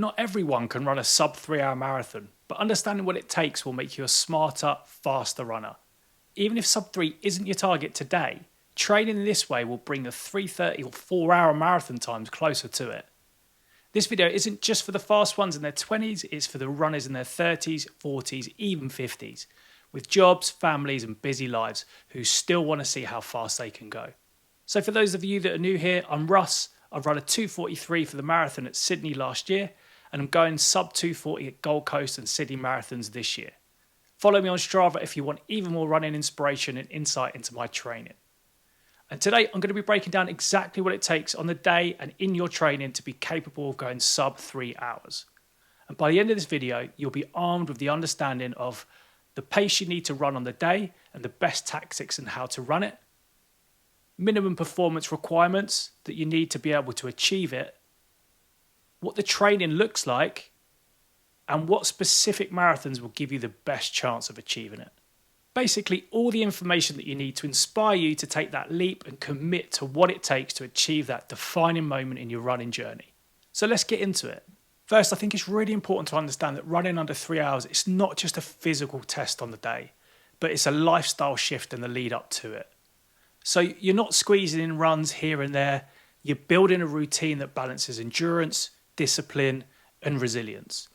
Not everyone can run a sub 3 hour marathon, but understanding what it takes will make you a smarter, faster runner. Even if sub 3 isn't your target today, training in this way will bring the 3:30 or 4 hour marathon times closer to it. This video isn't just for the fast ones in their 20s, it's for the runners in their 30s, 40s, even 50s, with jobs, families and busy lives who still want to see how fast they can go. So for those of you that are new here, I'm Russ. I've run a 2:43 for the marathon at Sydney last year, and I'm going sub 2:40 at Gold Coast and Sydney marathons this year. Follow me on Strava if you want even more running inspiration and insight into my training. And today I'm going to be breaking down exactly what it takes on the day and in your training to be capable of going sub 3 hours. And by the end of this video, you'll be armed with the understanding of the pace you need to run on the day and the best tactics and how to run it, minimum performance requirements that you need to be able to achieve it, what the training looks like, and what specific marathons will give you the best chance of achieving it. Basically, all the information that you need to inspire you to take that leap and commit to what it takes to achieve that defining moment in your running journey. So let's get into it. First, I think it's really important to understand that running under 3 hours, it's not just a physical test on the day, but it's a lifestyle shift in the lead up to it. So you're not squeezing in runs here and there, you're building a routine that balances endurance, discipline, and resilience.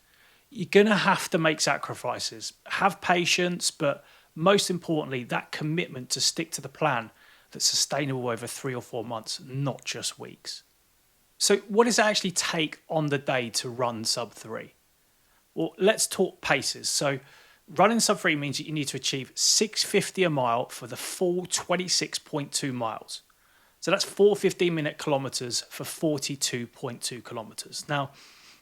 You're going to have to make sacrifices, have patience, but most importantly, that commitment to stick to the plan that's sustainable over 3 or 4 months, not just weeks. So what does it actually take on the day to run sub 3? Well, let's talk paces. So running sub 3 means that you need to achieve 6:50 a mile for the full 26.2 miles. So that's 4 15-minute kilometers for 42.2 kilometers. Now,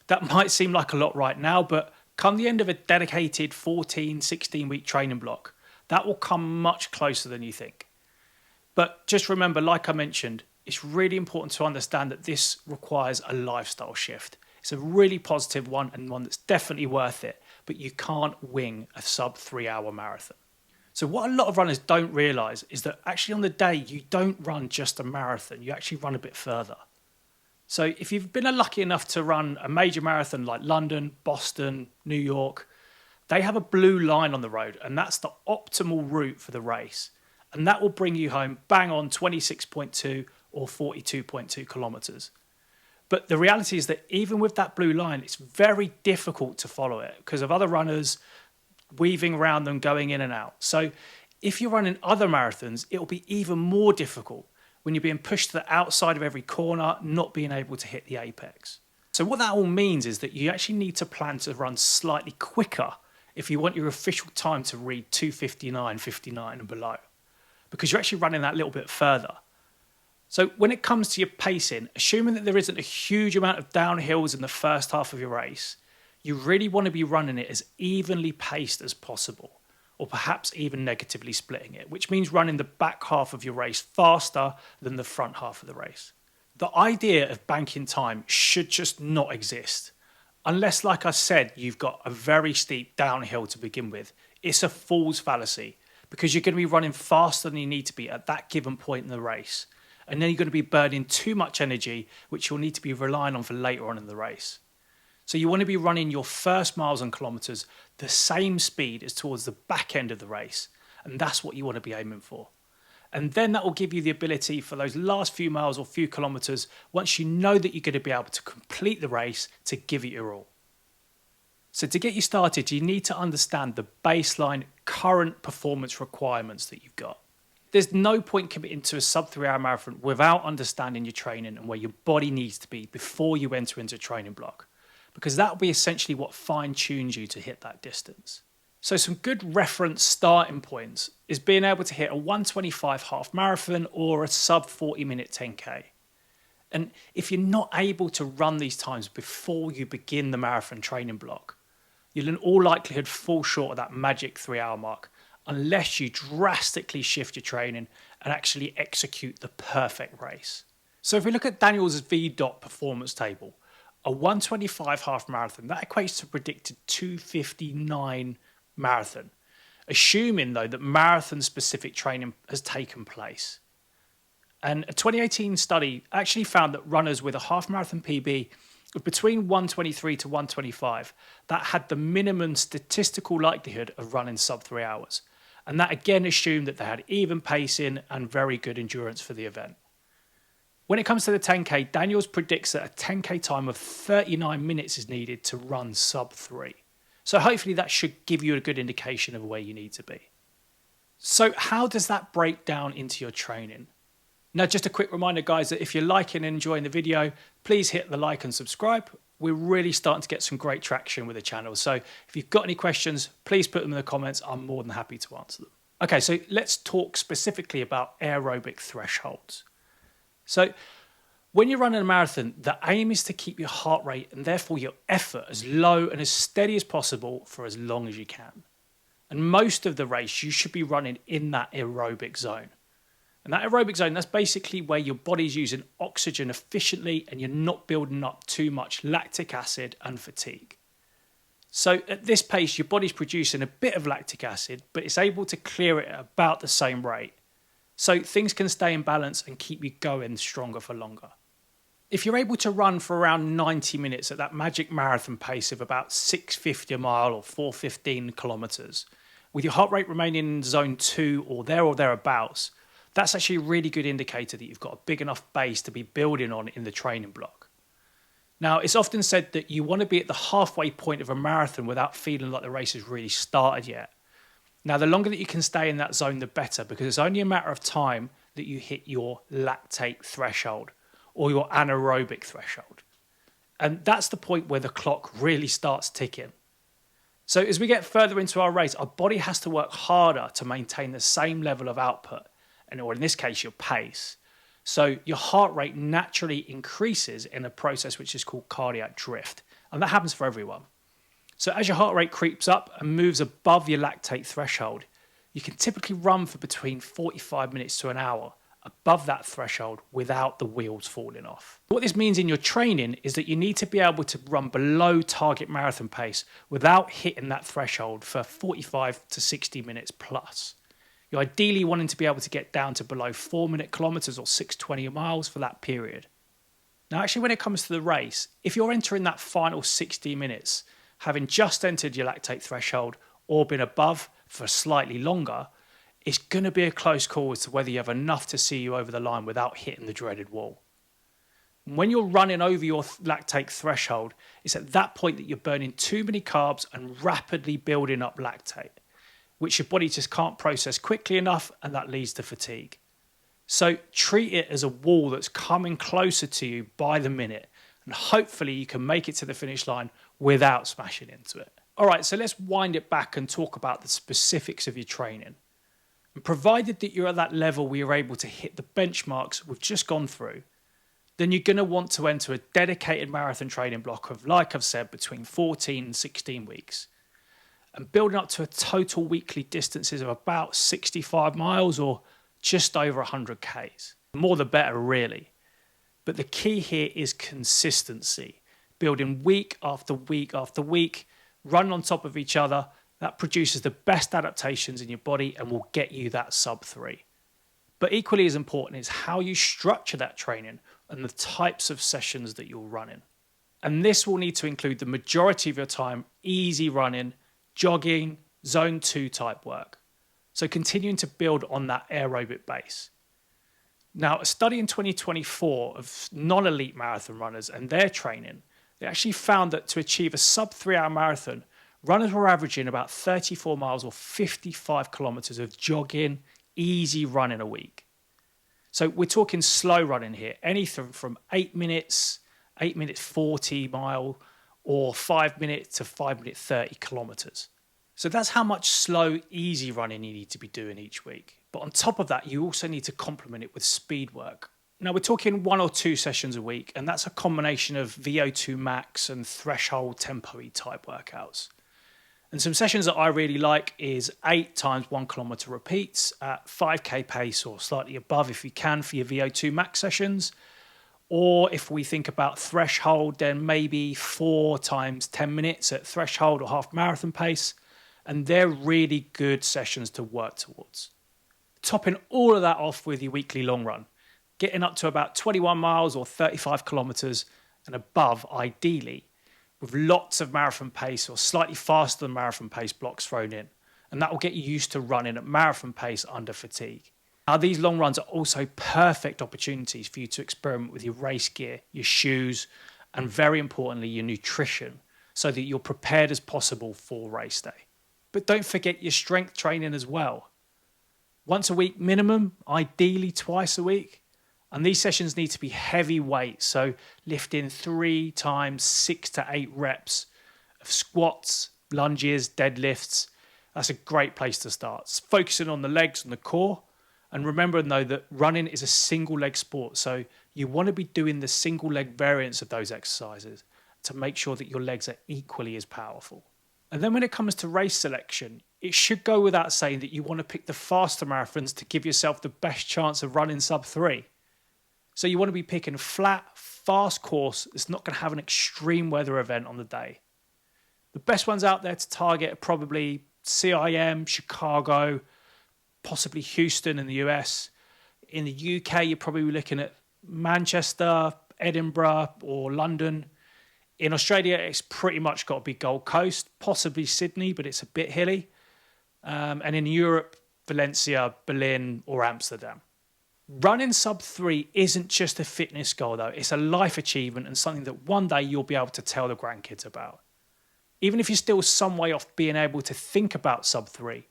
that might seem like a lot right now, but come the end of a dedicated 14, 16-week training block, that will come much closer than you think. But just remember, like I mentioned, it's really important to understand that this requires a lifestyle shift. It's a really positive one and one that's definitely worth it, but you can't wing a sub 3 hour marathon. So what a lot of runners don't realize is that actually on the day, you don't run just a marathon, you actually run a bit further. So if you've been lucky enough to run a major marathon like London, Boston, New York, they have a blue line on the road, and that's the optimal route for the race. And that will bring you home bang on 26.2 or 42.2 kilometers. But the reality is that even with that blue line, it's very difficult to follow it because of other runners weaving around them, going in and out. So if you're running other marathons, it will be even more difficult when you're being pushed to the outside of every corner, not being able to hit the apex. So what that all means is that you actually need to plan to run slightly quicker if you want your official time to read 2:59.59 and below, because you're actually running that little bit further. So when it comes to your pacing, assuming that there isn't a huge amount of downhills in the first half of your race, you really want to be running it as evenly paced as possible, or perhaps even negatively splitting it, which means running the back half of your race faster than the front half of the race. The idea of banking time should just not exist. Unless, like I said, you've got a very steep downhill to begin with. It's a fool's fallacy because you're going to be running faster than you need to be at that given point in the race. And then you're going to be burning too much energy, which you'll need to be relying on for later on in the race. So you want to be running your first miles and kilometers the same speed as towards the back end of the race. And that's what you want to be aiming for. And then that will give you the ability for those last few miles or few kilometers, once you know that you're going to be able to complete the race, to give it your all. So to get you started, you need to understand the baseline current performance requirements that you've got. There's no point committing to a sub 3 hour marathon without understanding your training and where your body needs to be before you enter into a training block, because that will be essentially what fine tunes you to hit that distance. So some good reference starting points is being able to hit a 1:25 half marathon or a sub 40-minute 10K. And if you're not able to run these times before you begin the marathon training block, you'll in all likelihood fall short of that magic 3 hour mark unless you drastically shift your training and actually execute the perfect race. So if we look at Daniel's VDOT performance table, a 1:25 half marathon, that equates to predicted 2:59 marathon, assuming though that marathon specific training has taken place. And a 2018 study actually found that runners with a half marathon PB between 123 to 125, that had the minimum statistical likelihood of running sub 3 hours. And that again assumed that they had even pacing and very good endurance for the event. When it comes to the 10K, Daniels predicts that a 10K time of 39 minutes is needed to run sub 3. So hopefully that should give you a good indication of where you need to be. So how does that break down into your training? Now, just a quick reminder, guys, that if you're liking and enjoying the video, please hit the like and subscribe. We're really starting to get some great traction with the channel. So if you've got any questions, please put them in the comments. I'm more than happy to answer them. Okay, so let's talk specifically about aerobic thresholds. So when you're running a marathon, the aim is to keep your heart rate and therefore your effort as low and as steady as possible for as long as you can. And most of the race, you should be running in that aerobic zone. And that aerobic zone, that's basically where your body's using oxygen efficiently and you're not building up too much lactic acid and fatigue. So at this pace, your body's producing a bit of lactic acid, but it's able to clear it at about the same rate. So things can stay in balance and keep you going stronger for longer. If you're able to run for around 90 minutes at that magic marathon pace of about 6:50 a mile or 4:15 kilometers, with your heart rate remaining in zone 2 or thereabouts, that's actually a really good indicator that you've got a big enough base to be building on in the training block. Now, it's often said that you want to be at the halfway point of a marathon without feeling like the race has really started yet. Now, the longer that you can stay in that zone, the better, because it's only a matter of time that you hit your lactate threshold or your anaerobic threshold. And that's the point where the clock really starts ticking. So as we get further into our race, our body has to work harder to maintain the same level of output, or in this case, your pace. So your heart rate naturally increases in a process which is called cardiac drift. And that happens for everyone. So as your heart rate creeps up and moves above your lactate threshold, you can typically run for between 45 minutes to an hour above that threshold without the wheels falling off. What this means in your training is that you need to be able to run below target marathon pace without hitting that threshold for 45 to 60 minutes plus. You're ideally wanting to be able to get down to below 4-minute kilometers or 6:20 miles for that period. Now, actually, when it comes to the race, if you're entering that final 60 minutes, having just entered your lactate threshold or been above for slightly longer, it's going to be a close call as to whether you have enough to see you over the line without hitting the dreaded wall. When you're running over your lactate threshold, it's at that point that you're burning too many carbs and rapidly building up lactate, which your body just can't process quickly enough, and that leads to fatigue. So treat it as a wall that's coming closer to you by the minute, and hopefully you can make it to the finish line without smashing into it. All right, so let's wind it back and talk about the specifics of your training. And provided that you're at that level where you're able to hit the benchmarks we've just gone through, then you're going to want to enter a dedicated marathon training block of, like I've said, between 14 and 16 weeks. And building up to a total weekly distances of about 65 miles or just over 100 Ks. More the better, really. But the key here is consistency. Building week after week after week, run on top of each other. That produces the best adaptations in your body and will get you that sub 3. But equally as important is how you structure that training and the types of sessions that you're running. And this will need to include the majority of your time easy running, jogging, zone 2 type work. So continuing to build on that aerobic base. Now, a study in 2024 of non-elite marathon runners and their training, they actually found that to achieve a sub 3 hour marathon, runners were averaging about 34 miles or 55 kilometers of jogging, easy running a week. So we're talking slow running here, anything from 8 minutes 40 mile, or 5 minutes to 5 minute 30 kilometers. So that's how much slow, easy running you need to be doing each week. But on top of that, you also need to complement it with speed work. Now we're talking 1 or 2 sessions a week, and that's a combination of VO2 max and threshold tempo-y type workouts. And some sessions that I really like is 8 times 1 kilometer repeats at 5k pace or slightly above if you can for your VO2 max sessions. Or if we think about threshold, then maybe 4 times 10 minutes at threshold or half marathon pace. And they're really good sessions to work towards. Topping all of that off with your weekly long run, getting up to about 21 miles or 35 kilometers and above ideally, with lots of marathon pace or slightly faster than marathon pace blocks thrown in. And that will get you used to running at marathon pace under fatigue. Now, these long runs are also perfect opportunities for you to experiment with your race gear, your shoes, and very importantly, your nutrition, so that you're prepared as possible for race day. But don't forget your strength training as well. Once a week minimum, ideally twice a week. And these sessions need to be heavy weight, so lifting 3 times 6 to 8 reps of squats, lunges, deadlifts. That's a great place to start. It's focusing on the legs and the core. And remember, though, that running is a single leg sport, so you want to be doing the single leg variants of those exercises to make sure that your legs are equally as powerful. And then when it comes to race selection, it should go without saying that you want to pick the faster marathons to give yourself the best chance of running sub-3. So you want to be picking a flat, fast course that's not going to have an extreme weather event on the day. The best ones out there to target are probably CIM, Chicago, possibly Houston in the US. In the UK, you're probably looking at Manchester, Edinburgh, or London. In Australia, it's pretty much got to be Gold Coast, possibly Sydney, but it's a bit hilly. And in Europe, Valencia, Berlin, or Amsterdam. Running sub-3 isn't just a fitness goal, though. It's a life achievement and something that one day you'll be able to tell the grandkids about. Even if you're still some way off being able to think about sub-3,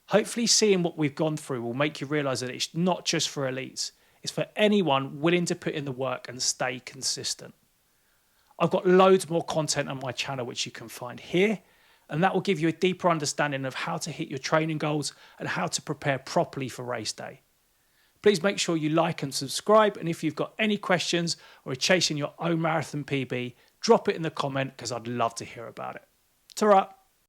hopefully seeing what we've gone through will make you realise that it's not just for elites. It's for anyone willing to put in the work and stay consistent. I've got loads more content on my channel which you can find here, and that will give you a deeper understanding of how to hit your training goals and how to prepare properly for race day. Please make sure you like and subscribe, and if you've got any questions or are chasing your own marathon PB, drop it in the comment because I'd love to hear about it. Ta-ra!